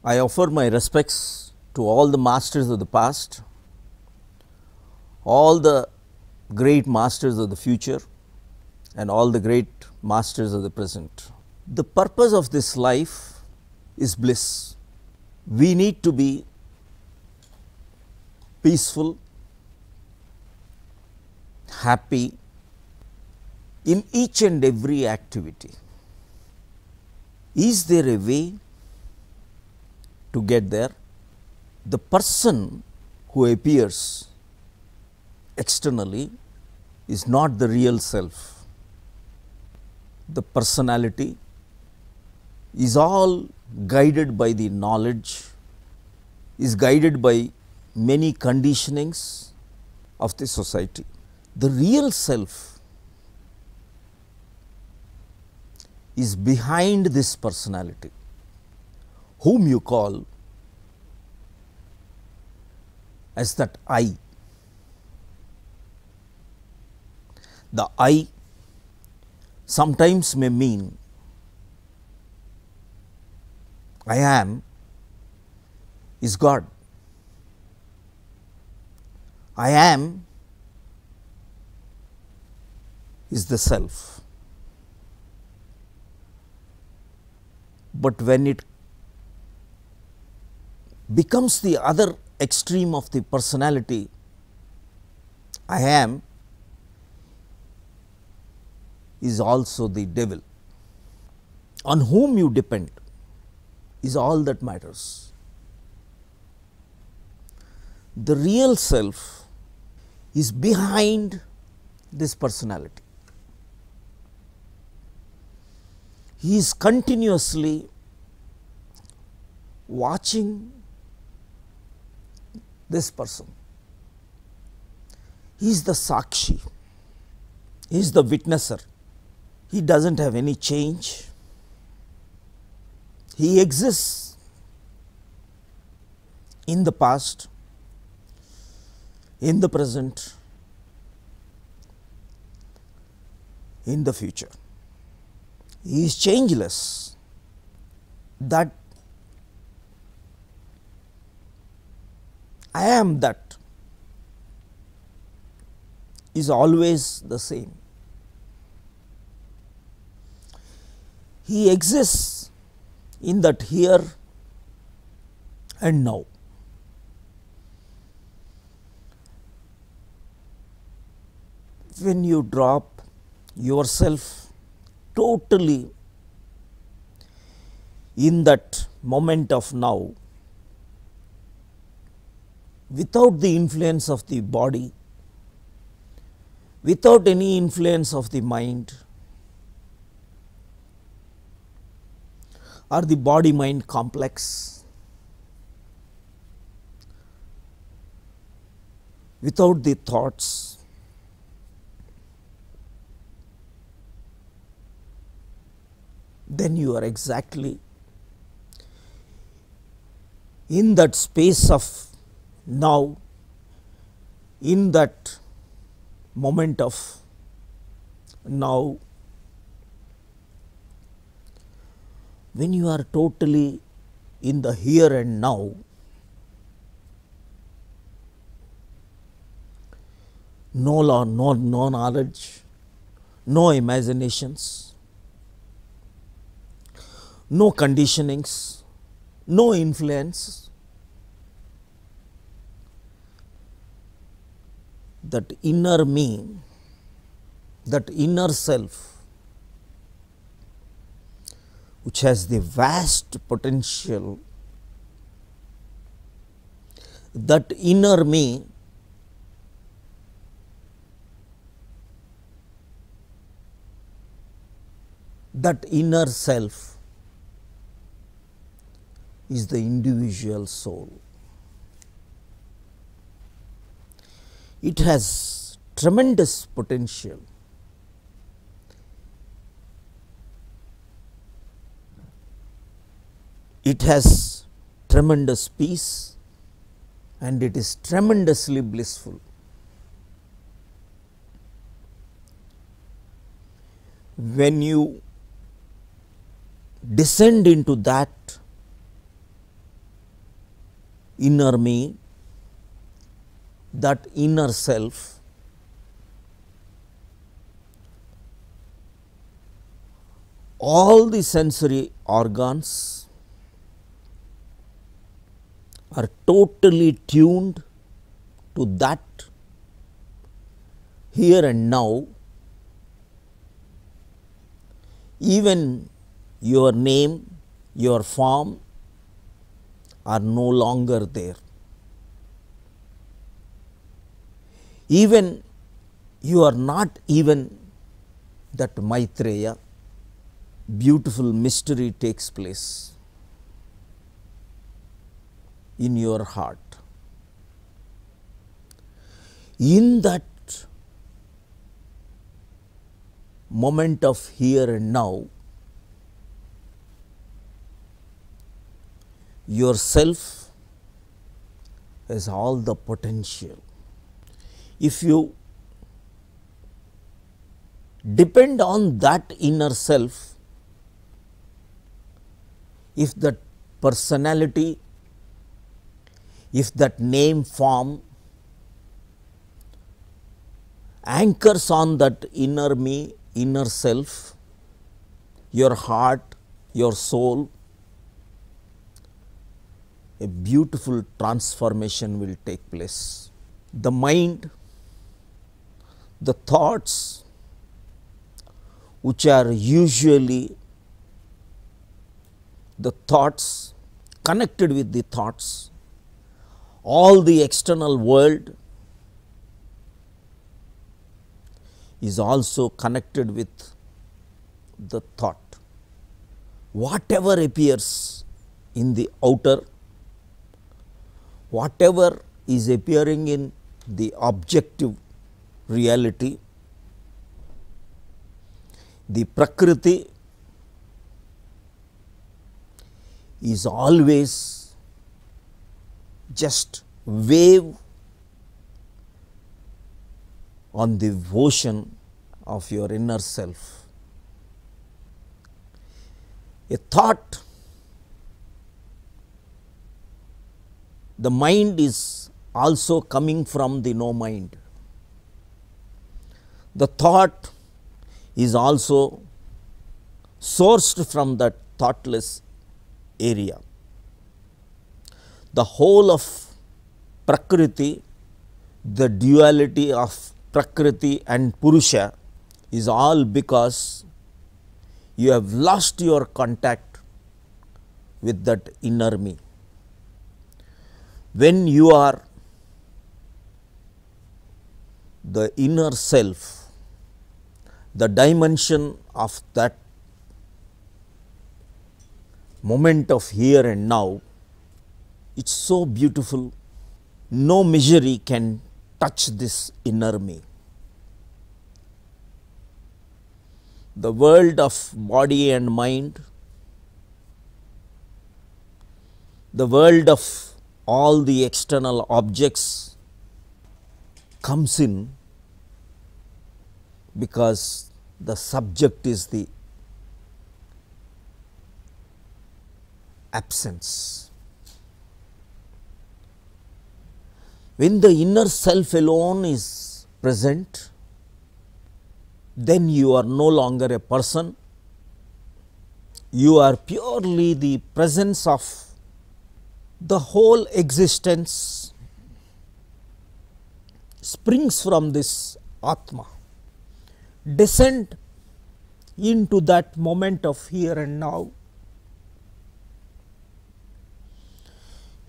I offer my respects to all the masters of the past, all the great masters of the future, and all the great masters of the present. The purpose of this life is bliss. We need to be peaceful, happy in each and every activity. Is there a way to get there? The person who appears externally is not the real self. The personality is all guided by the knowledge, is guided by many conditionings of the society. The real self is behind this personality, whom you call as that I. The I sometimes may mean I am is God. I am is the self. But when it becomes the other extreme of the personality, I am is also the devil. On whom you depend is all that matters. The real self is behind this personality. He is continuously watching this person. He is the Sakshi, he is the witnesser. He does not have any change. He exists in the past, in the present, in the future. He is changeless. That I am that is always the same. He exists in that here and now. When you drop yourself totally in that moment of now, without the influence of the body, without any influence of the mind or the body mind complex, without the thoughts, then you are exactly in that space of now, in that moment of now. When you are totally in the here and now, no law, no knowledge, no imaginations, no conditionings, no influence, that inner me, that inner self, which has the vast potential, that inner me that inner self is the individual soul. It has tremendous potential. It has tremendous peace and it is tremendously blissful. When you descend into that inner me, that inner self, all the sensory organs are totally tuned to that here and now. Even your name, your form are no longer there. Even you are not even that Maitreya. Beautiful mystery takes place in your heart. In that moment of here and now, yourself has all the potential. If you depend on that inner self, if that personality, if that name form anchors on that inner me, inner self, your heart, your soul, a beautiful transformation will take place. The mind, the thoughts which are usually the thoughts, connected with the thoughts, all the external world is also connected with the thought. Whatever appears in the outer, whatever is appearing in the objective reality, the Prakriti is always just wave on the ocean of your inner self. A thought, the mind is also coming from the no mind. The thought is also sourced from that thoughtless area. The whole of Prakriti, the duality of Prakriti and Purusha is all because you have lost your contact with that inner me. When you are the inner self, the dimension of that moment of here and now, it's so beautiful. No misery can touch this inner me. The world of body and mind, the world of all the external objects comes in because the subject is the absence. When the inner self alone is present, then you are no longer a person, you are purely the presence of the whole existence springs from this Atma. Descend into that moment of here and now.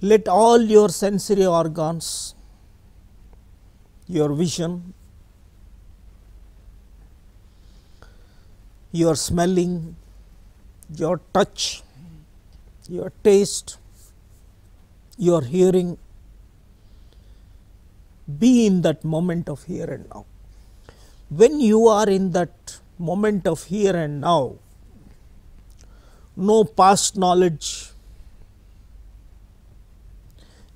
Let all your sensory organs, your vision, your smelling, your touch, your taste, your hearing, be in that moment of here and now. When you are in that moment of here and now, no past knowledge,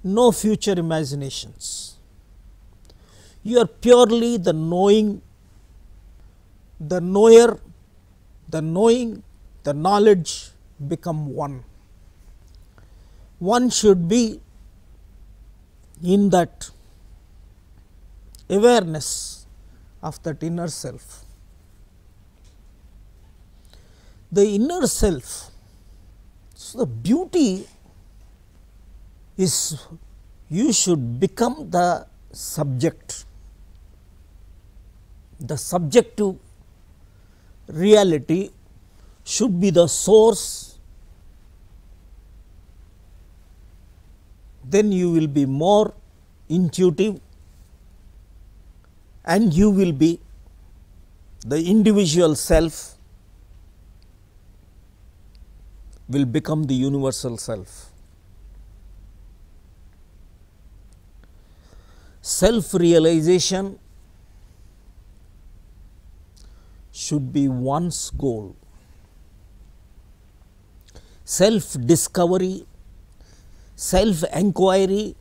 no future imaginations. You are purely the knowing, the knower, the knowing, the knowledge become one. One should be in that awareness of that inner self. The inner self, so the beauty is you should become the subject. The subjective reality should be the source, then you will be more intuitive and you will be the individual self will become the universal self. Self-realization should be one's goal. Self-discovery, self-enquiry,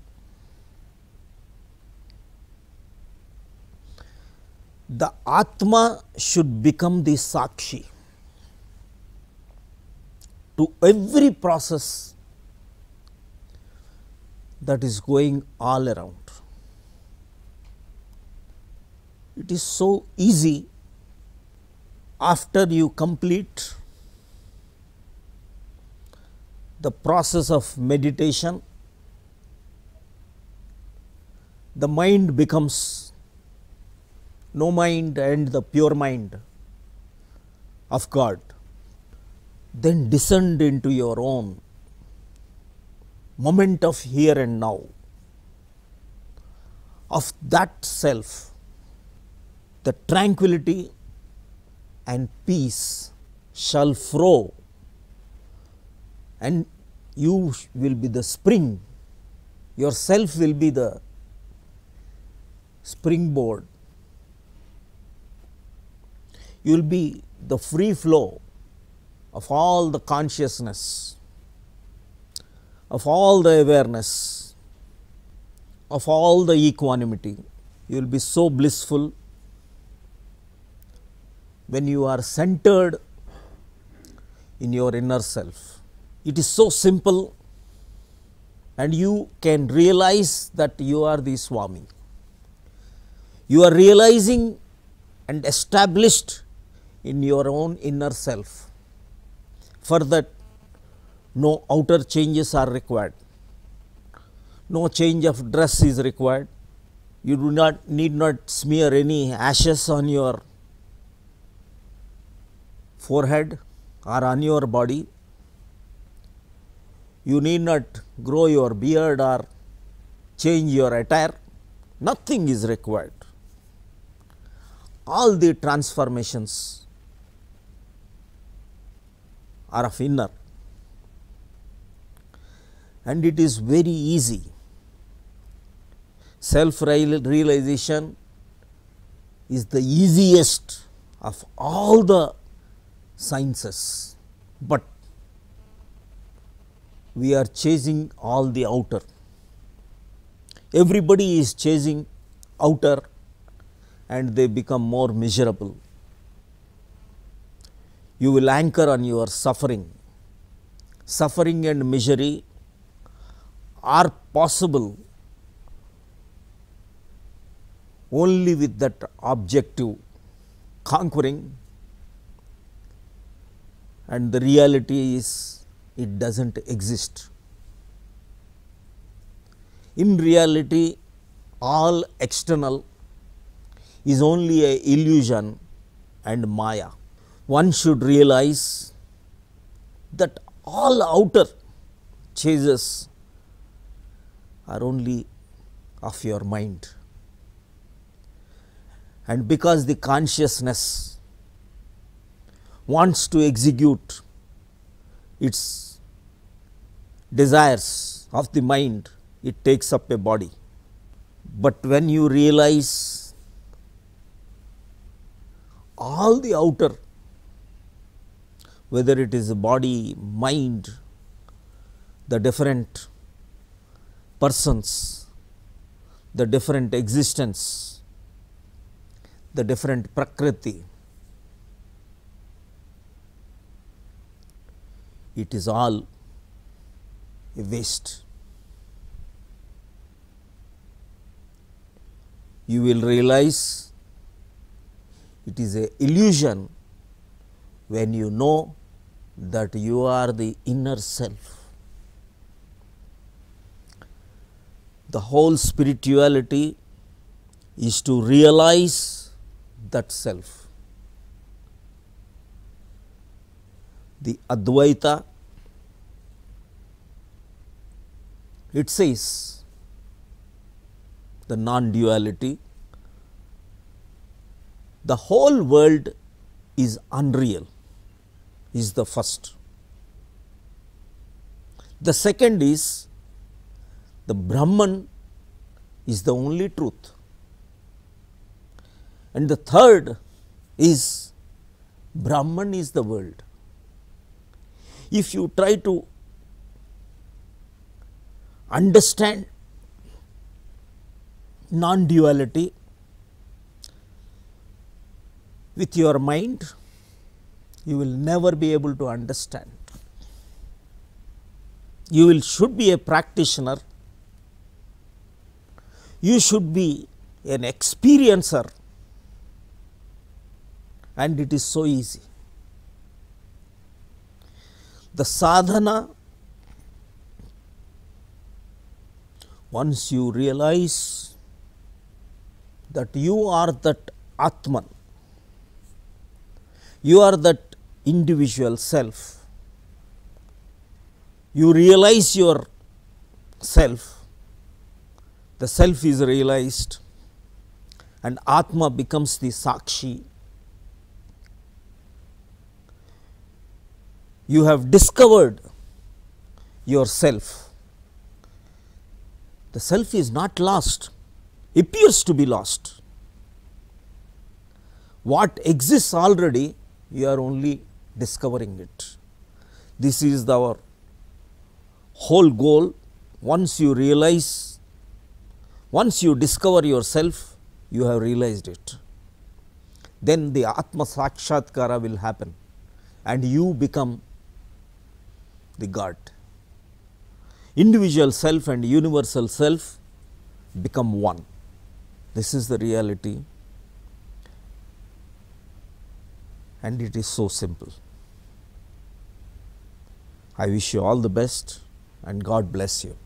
the Atma should become the Sakshi to every process that is going all around. It is so easy after you complete the process of meditation, the mind becomes no mind and the pure mind of God. Then descend into your own moment of here and now. Of that self, the tranquility and peace shall flow, and you will be the spring. Yourself will be the springboard. You will be the free flow of all the consciousness, of all the awareness, of all the equanimity. You will be so blissful when you are centered in your inner self. It is so simple, and you can realize that you are the Swami. You are realizing and established in your own inner self. For that, no outer changes are required, no change of dress is required. You need not smear any ashes on your forehead or on your body. You need not grow your beard or change your attire. Nothing is required. All the transformations are of inner, and it is very easy. Self-realization is the easiest of all the sciences, but we are chasing all the outer. Everybody is chasing outer and they become more miserable. You will anchor on your suffering. Suffering and misery are possible only with that objective conquering, and the reality is it does not exist. In reality, all external is only an illusion and Maya. One should realize that all outer chases are only of your mind, and because the consciousness wants to execute its desires of the mind, it takes up a body. But when you realize all the outer, whether it is body, mind, the different persons, the different existence, the different prakriti, it is all a waste. you will realize it is an illusion when you know that you are the inner self. The whole spirituality is to realize that self. The Advaita, it says the non-duality, the whole world is unreal, is the first. The second is the Brahman is the only truth. And the third is Brahman is the world. If you try to understand non-duality with your mind, you will never be able to understand. You should be a practitioner. You should be an experiencer, and it is so easy. The sadhana, once you realize that you are that Atman, you are that individual self, you realize your self, the self is realized and Atma becomes the Sakshi. You have discovered yourself. The self is not lost, appears to be lost. What exists already, you are only discovering it. This is our whole goal. Once you realize, once you discover yourself, you have realized it. Then the Atma Sakshatkara will happen and you become the God. Individual self and universal self become one. This is the reality, and it is so simple. I wish you all the best and God bless you.